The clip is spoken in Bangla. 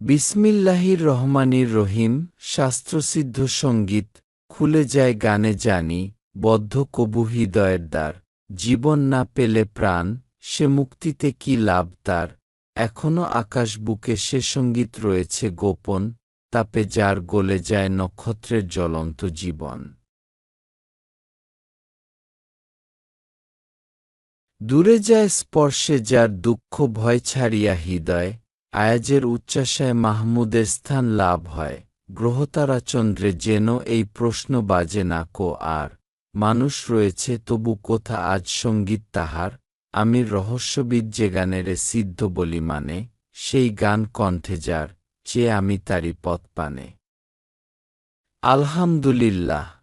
বিসমিল্লাহির রহমানির রহিম। শাস্ত্রসিদ্ধ সঙ্গীত খুলে যায় গানে জানি, বদ্ধ কবু হৃদয়ের দ্বার। জীবন না পেলে প্রাণ, সে মুক্তিতে কি লাভ তার। এখনো আকাশ বুকে সে সঙ্গীত রয়েছে গোপন, তাপে যার গলে যায় নক্ষত্রের জ্বলন্ত জীবন। দূরে যায় স্পর্শে যার দুঃখ ভয় ছাড়িয়া হৃদয়। আয়াজের উচ্চাশায় মাহমুদের স্থান লাভ হয়। গ্রহতারা চন্দ্রে যেন এই প্রশ্ন বাজে না কো আর। মানুষ রয়েছে তবু কোথা আজ সঙ্গীত তাহার। আমি রহস্যবিদ যে গানেরে সিদ্ধ বলি মানে, সেই গান কণ্ঠে যার, চেয়ে আমি তারি পথ পানে। আলহামদুলিল্লাহ।